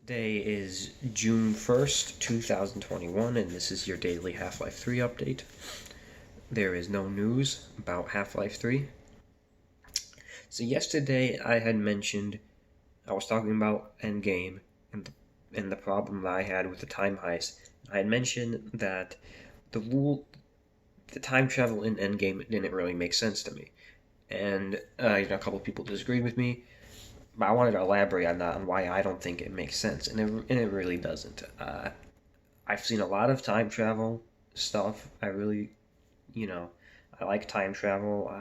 Today is June 1st, 2021, and this is your daily Half-Life 3 update. There is no news about Half-Life 3. So yesterday I had mentioned, I was talking about Endgame and the problem that I had with the time heist. I had mentioned that the rule, the time travel in Endgame didn't really make sense to me. And a couple of people disagreed with me, but I wanted to elaborate on that, on why I don't think it makes sense, and it really doesn't. I've seen a lot of time travel stuff. I really, you know, I like time travel.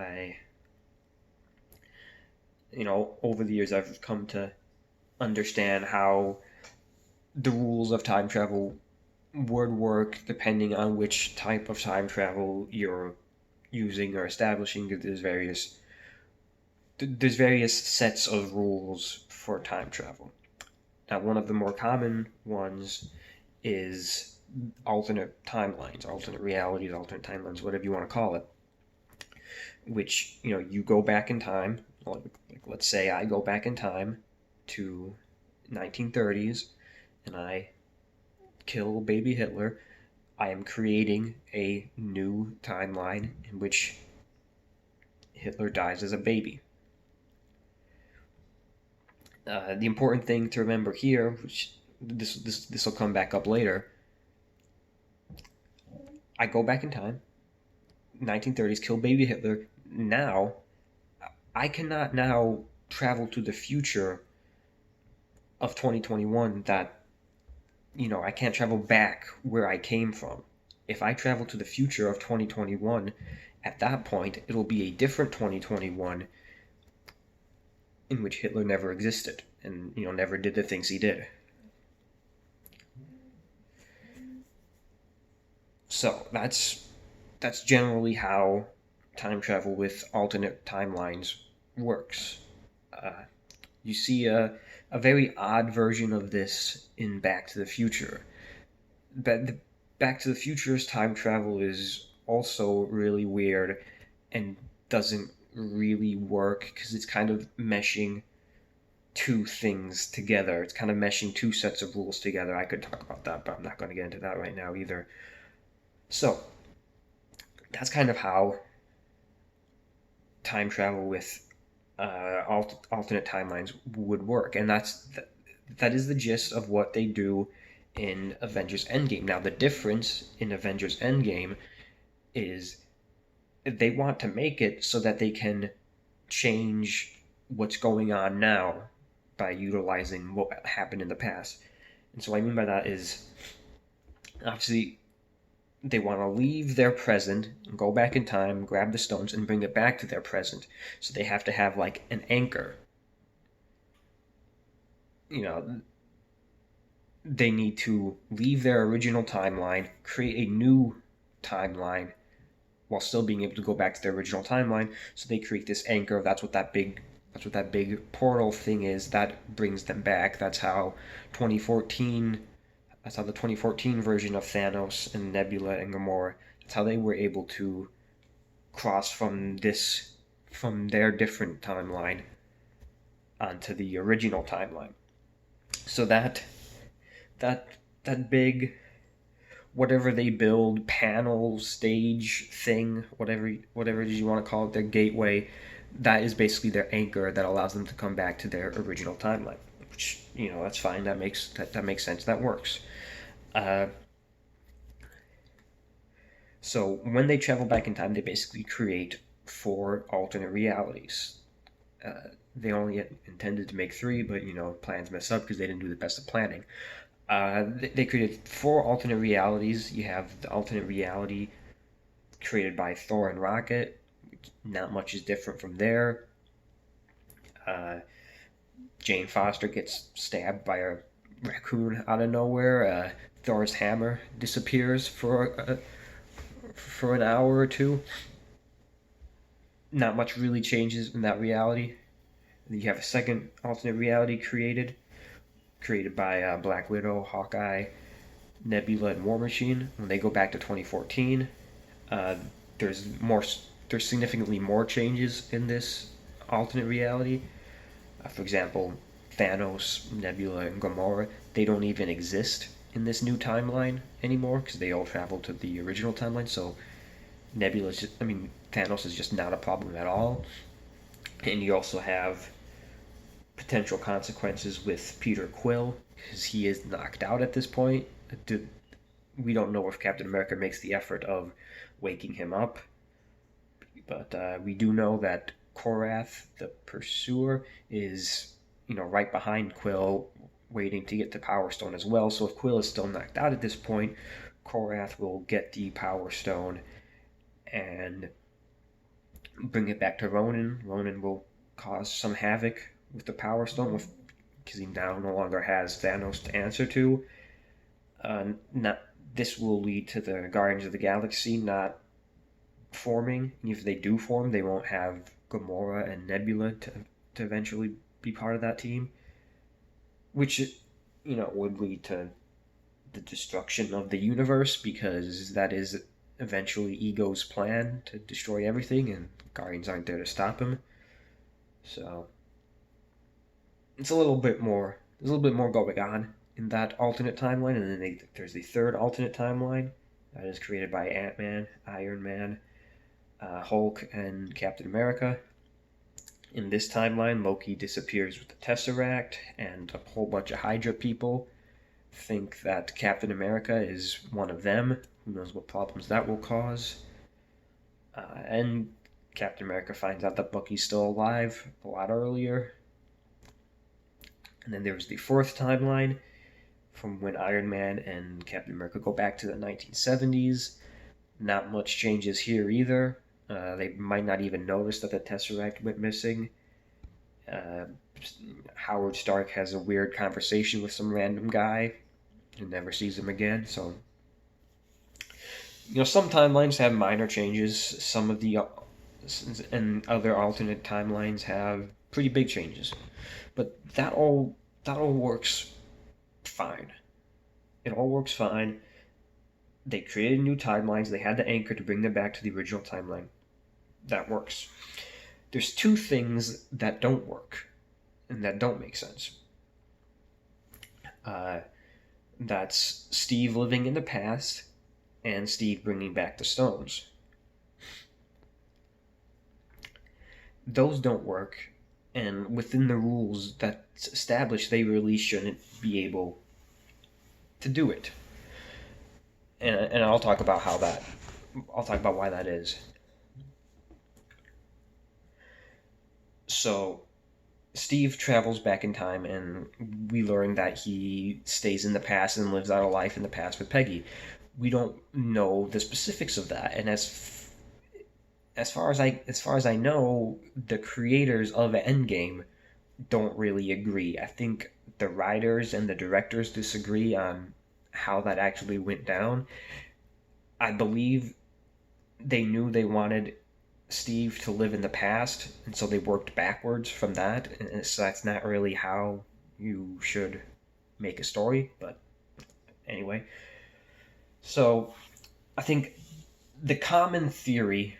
Over the years, I've come to understand how the rules of time travel would work depending on which type of time travel you're using or establishing. There's various sets of rules for time travel. Now, one of the more common ones is alternate timelines, alternate realities, alternate timelines, whatever you want to call it. Which you go back in time. Like, let's say I go back in time to 1930s, and I kill baby Hitler. I am creating a new timeline in which Hitler dies as a baby. The important thing to remember here, which this will come back up later. I go back in time, 1930s, kill baby Hitler. Now, I cannot now travel to the future of 2021. I can't travel back where I came from. If I travel to the future of 2021, at that point, it'll be a different 2021 in which Hitler never existed and, never did the things he did. So that's generally how time travel with alternate timelines works. You see a very odd version of this in Back to the Future. But the Back to the Future's time travel is also really weird and doesn't really work because it's kind of meshing two things together. It's kind of meshing two sets of rules together. I could talk about that, but I'm not going to get into that right now either. So, that's kind of how time travel with alternate timelines would work, and that is the gist of what they do in Avengers Endgame. Now, the difference in Avengers Endgame is they want to make it so that they can change what's going on now by utilizing what happened in the past. And so what I mean by that is, obviously, they want to leave their present and go back in time, grab the stones, and bring it back to their present. So they have to have like an anchor. They need to leave their original timeline, create a new timeline, while still being able to go back to their original timeline. So they create this anchor. That's what that big portal thing is that brings them back. That's how the 2014 version of Thanos and Nebula and Gamora, that's how they were able to cross from their different timeline onto the original timeline. So that big, whatever they build, panel, stage, thing, whatever it is you want to call it, their gateway, that is basically their anchor that allows them to come back to their original timeline. Which, that's fine. That makes sense. That works. So when they travel back in time, they basically create 4 alternate realities. They only intended to make 3, but plans messed up because they didn't do the best of planning. They created 4 alternate realities. You have the alternate reality created by Thor and Rocket. Not much is different from there. Jane Foster gets stabbed by a raccoon out of nowhere. Thor's hammer disappears for an hour or two. Not much really changes in that reality. You have a second alternate reality created by Black Widow, Hawkeye, Nebula, and War Machine. When they go back to 2014, there's significantly more changes in this alternate reality. For example, Thanos, Nebula, and Gamora, they don't even exist in this new timeline anymore because they all travel to the original timeline. So Thanos is just not a problem at all. And you also have potential consequences with Peter Quill because he is knocked out at this point. We don't know if Captain America makes the effort of waking him up, but we do know that Korath, the Pursuer, is right behind Quill, waiting to get the Power Stone as well. So if Quill is still knocked out at this point, Korath will get the Power Stone and bring it back to Ronan. Ronan will cause some havoc with the Power Stone because he now no longer has Thanos to answer to. This will lead to the Guardians of the Galaxy not forming. And if they do form, they won't have Gamora and Nebula to eventually be part of that team, which would lead to the destruction of the universe, because that is eventually Ego's plan to destroy everything, and Guardians aren't there to stop him. So it's a little bit more. There's a little bit more going on in that alternate timeline, and then there's the third alternate timeline that is created by Ant-Man, Iron Man, Hulk, and Captain America. In this timeline, Loki disappears with the Tesseract, and a whole bunch of Hydra people think that Captain America is one of them. Who knows what problems that will cause. And Captain America finds out that Bucky's still alive a lot earlier. And then there's the fourth timeline from when Iron Man and Captain America go back to the 1970s. Not much changes here either. They might not even notice that the Tesseract went missing. Howard Stark has a weird conversation with some random guy and never sees him again. So, some timelines have minor changes. Some of the and other alternate timelines have pretty big changes. But that all works fine. It all works fine. They created new timelines. They had the anchor to bring them back to the original timeline. That works. There's two things that don't work and that don't make sense. That's Steve living in the past and Steve bringing back the stones. Those don't work, and within the rules that's established, they really shouldn't be able to do it. And I'll talk about why that is. So, Steve travels back in time, and we learn that he stays in the past and lives out a life in the past with Peggy. We don't know the specifics of that, and as far as I know, the creators of Endgame don't really agree. I think the writers and the directors disagree on how that actually went down. I believe they knew they wanted Steve to live in the past, and so they worked backwards from that, and so that's not really how you should make a story, but anyway. So, I think the common theory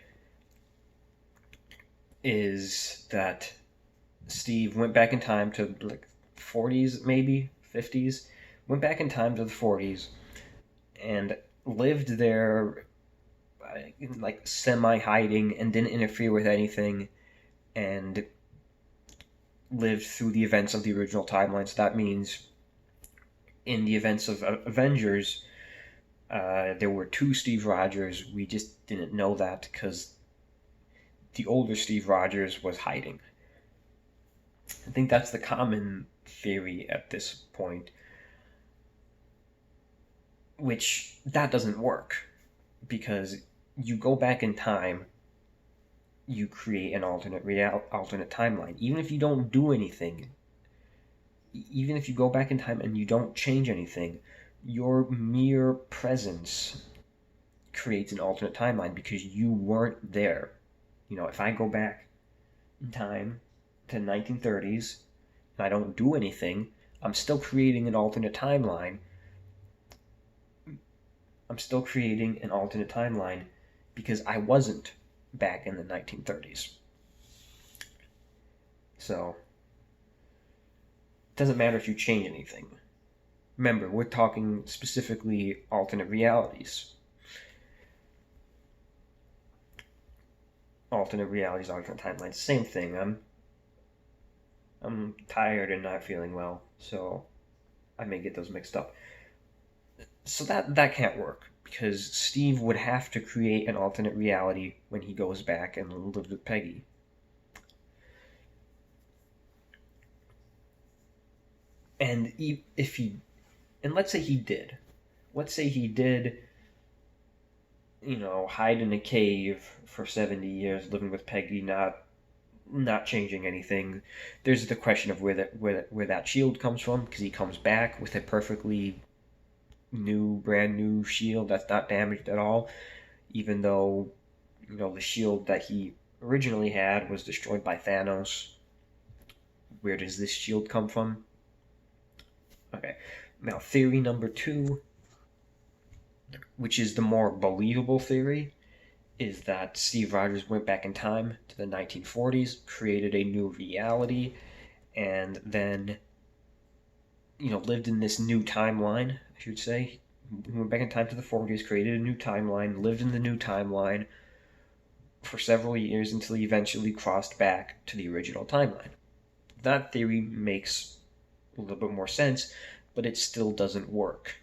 is that Steve went back in time to 40s, maybe 50s, went back in time to the 40s and lived there semi-hiding and didn't interfere with anything and lived through the events of the original timeline. So that means in the events of Avengers, there were two Steve Rogers. We just didn't know that because the older Steve Rogers was hiding. I think that's the common theory at this point, which that doesn't work, because you go back in time, you create an alternate timeline. Even if you don't do anything, even if you go back in time and you don't change anything, your mere presence creates an alternate timeline because you weren't there. If I go back in time to the 1930s and I don't do anything, I'm still creating an alternate timeline. Because I wasn't back in the 1930s. So, it doesn't matter if you change anything. Remember, we're talking specifically alternate realities. Alternate realities, alternate timelines, same thing. I'm tired and not feeling well, so I may get those mixed up. So that can't work because Steve would have to create an alternate reality when he goes back and lives with Peggy. And if he, and let's say he did, hide in a cave for 70 years, living with Peggy, not changing anything. There's the question of where that shield comes from, because he comes back with a perfectly brand new shield that's not damaged at all, even though the shield that he originally had was destroyed by Thanos. Where does this shield come from? Okay, now theory number 2, which is the more believable theory, is that Steve Rogers went back in time to the 1940s, created a new reality, and then lived in this new timeline, I should say. He went back in time to the 40s, created a new timeline, lived in the new timeline for several years until he eventually crossed back to the original timeline. That theory makes a little bit more sense, but it still doesn't work.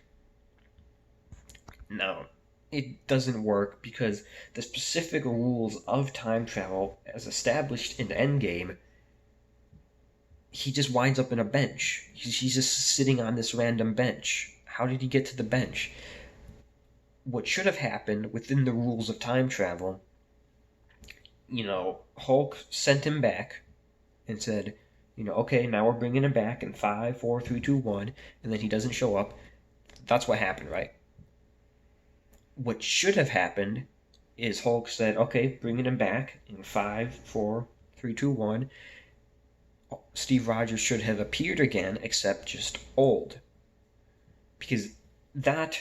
Now, it doesn't work because the specific rules of time travel, as established in Endgame, he just winds up in a bench. He's just sitting on this random bench. How did he get to the bench? What should have happened within the rules of time travel, Hulk sent him back and said, okay, now we're bringing him back in 5, 4, 3, 2, 1, and then he doesn't show up. That's what happened, right? What should have happened is Hulk said, okay, bringing him back in 5, 4, 3, 2, 1. Steve Rogers should have appeared again, except just old. Because that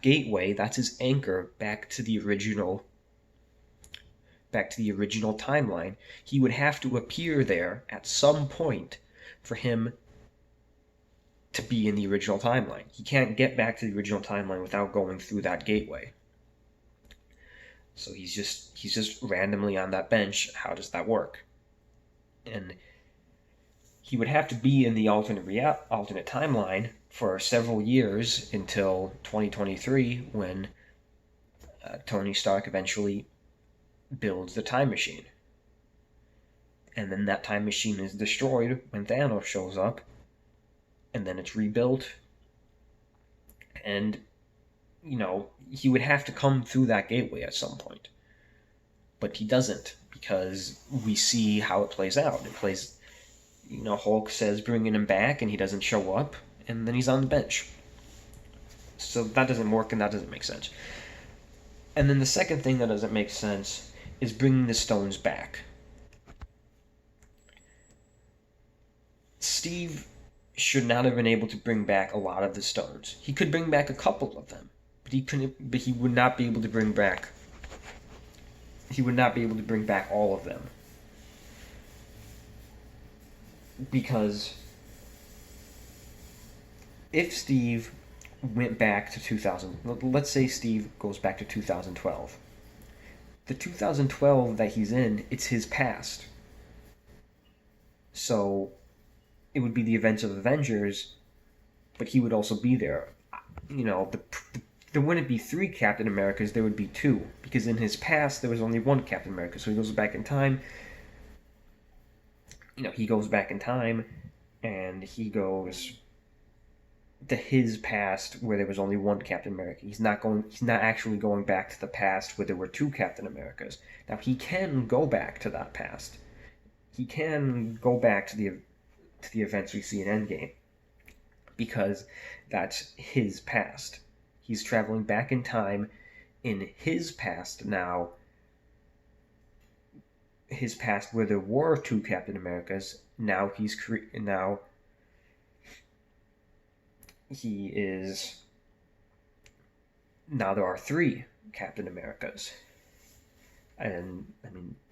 gateway, that's his anchor back to the original timeline. He would have to appear there at some point for him to be in the original timeline. He can't get back to the original timeline without going through that gateway. So he's just randomly on that bench. How does that work? And he would have to be in the alternate timeline for several years until 2023, when Tony Stark eventually builds the time machine. And then that time machine is destroyed when Thanos shows up, and then it's rebuilt. And, he would have to come through that gateway at some point. But he doesn't, because we see how it plays out. It plays, Hulk says bringing him back, and he doesn't show up, and then he's on the bench. So that doesn't work, and that doesn't make sense. And then the second thing that doesn't make sense is bringing the stones back. Steve should not have been able to bring back a lot of the stones. He could bring back a couple of them, but he would not be able to bring back. He would not be able to bring back all of them, because if Steve went back to 2000, let's say Steve goes back to 2012. The 2012 that he's in, it's his past. So it would be the events of Avengers, but he would also be there. There wouldn't be 3 Captain Americas, there would be 2, because in his past there was only 1 Captain America. So he goes back in time. He goes back in time, and he goes to his past where there was only 1 Captain America. He's not actually going back to the past where there were 2 Captain Americas. Now he can go back to that past. He can go back to the events we see in Endgame, because that's his past. He's traveling back in time in his past now. His past where there were 2 Captain Americas. Now now there are 3 Captain Americas. And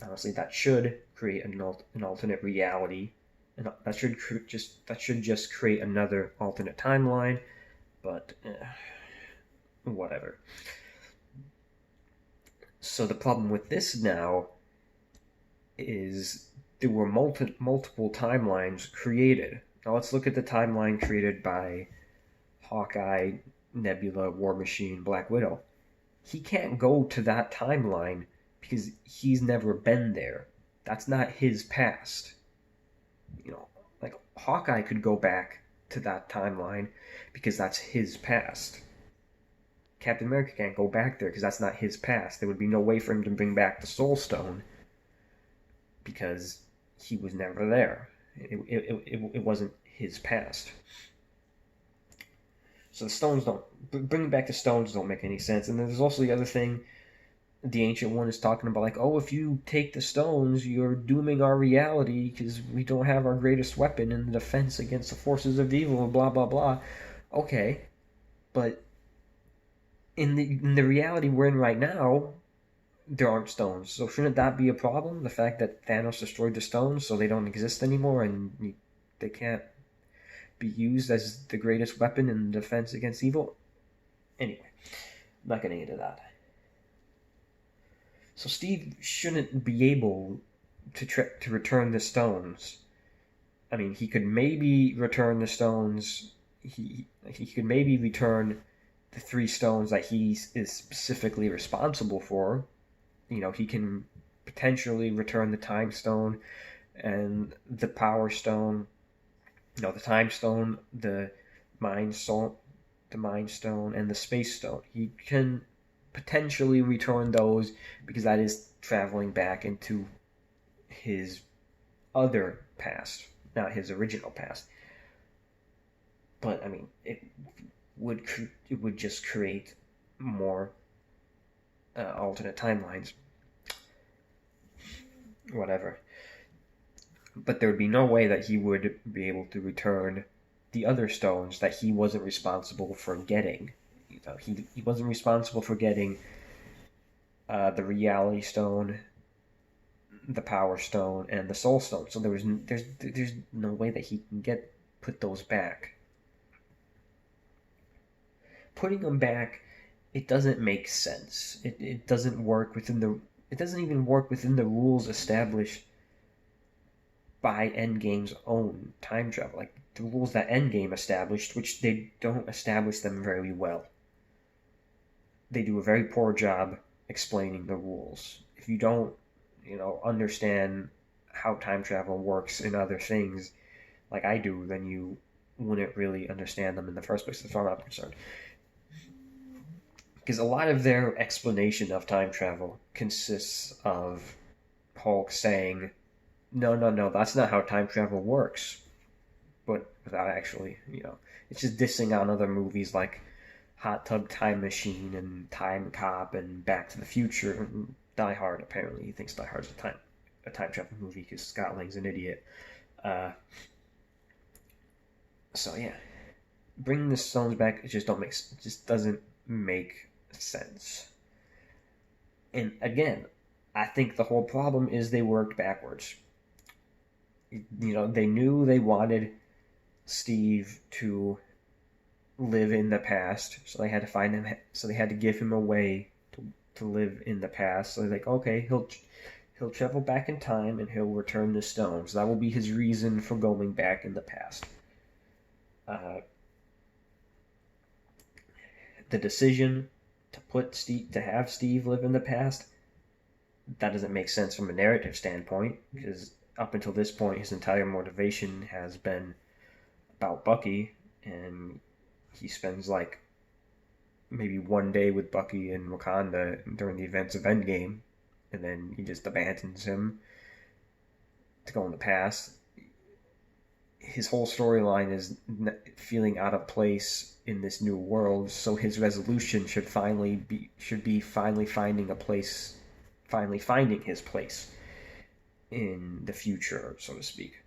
honestly, that should create an alternate reality and that should just create another alternate timeline. But whatever. So the problem with this now is there were multiple timelines created. Now let's look at the timeline created by Hawkeye, Nebula, War Machine, Black Widow. He can't go to that timeline because he's never been there. That's not his past. Like Hawkeye could go back to that timeline because that's his past. Captain America can't go back there because that's not his past. There would be no way for him to bring back the Soul Stone because he was never there. It wasn't his past. So the stones don't bringing back the stones don't make any sense. And there's also the other thing. The Ancient One is talking about like, oh, if you take the stones, you're dooming our reality because we don't have our greatest weapon in the defense against the forces of evil. Blah blah blah. Okay, but in the reality we're in right now, there aren't stones. So shouldn't that be a problem? The fact that Thanos destroyed the stones, so they don't exist anymore, and they can't be used as the greatest weapon in defense against evil. Anyway, I'm not getting into that. So Steve shouldn't be able to return the stones. I mean, he could maybe return the stones. He could maybe return the 3 stones that he is specifically responsible for. He can potentially return the Time Stone and the Power Stone. The Time Stone, the Mind Stone, and the Space Stone. He can potentially return those because that is traveling back into his other past, not his original past. But I mean, it would just create more alternate timelines. Whatever. But there would be no way that he would be able to return the other stones that he wasn't responsible for getting. He wasn't responsible for getting the Reality Stone, the Power Stone, and the Soul Stone. So there's no way that he can put those back. Putting them back, it doesn't make sense. It doesn't work it doesn't even work within the rules established by Endgame's own time travel. Like the rules that Endgame established, which they don't establish them very well. They do a very poor job explaining the rules. If you don't, understand how time travel works in other things, like I do, then you wouldn't really understand them in the first place, as far as I'm concerned. Because a lot of their explanation of time travel consists of Hulk saying, no, that's not how time travel works. But without actually, it's just dissing on other movies like Hot Tub Time Machine and Time Cop and Back to the Future and Die Hard. Apparently, he thinks Die Hard's a time travel movie because Scott Lang's an idiot. So yeah, bringing the stones back it just doesn't make sense. And again, I think the whole problem is they worked backwards. They knew they wanted Steve to live in the past, so they had to find him. So they had to give him a way to live in the past. So they're like, okay, he'll travel back in time and he'll return the stones. That will be his reason for going back in the past. The decision to have Steve live in the past, that doesn't make sense from a narrative standpoint, because up until this point his entire motivation has been about Bucky, and he spends like maybe one day with Bucky in Wakanda during the events of Endgame, and then he just abandons him to go in the past. His whole storyline is feeling out of place in this new world, so his resolution should be finally finding his place in the future, so to speak.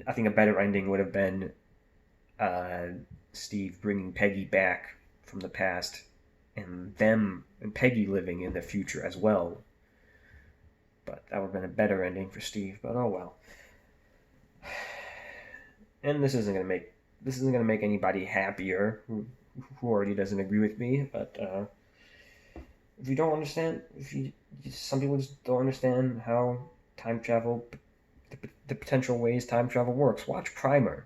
I think a better ending would have been Steve bringing Peggy back from the past, and Peggy living in the future as well. But that would have been a better ending for Steve. But oh well. And this isn't gonna make anybody happier who already doesn't agree with me. But if you don't understand, some people just don't understand how time travel, the potential ways time travel works. Watch Primer.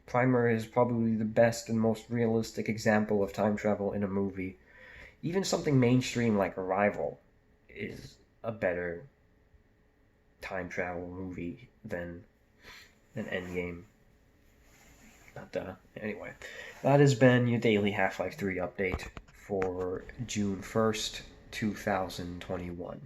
Primer is probably the best and most realistic example of time travel in a movie. Even something mainstream like Arrival is a better time travel movie than Endgame. But anyway, that has been your daily Half-Life 3 update for June 1st, 2021.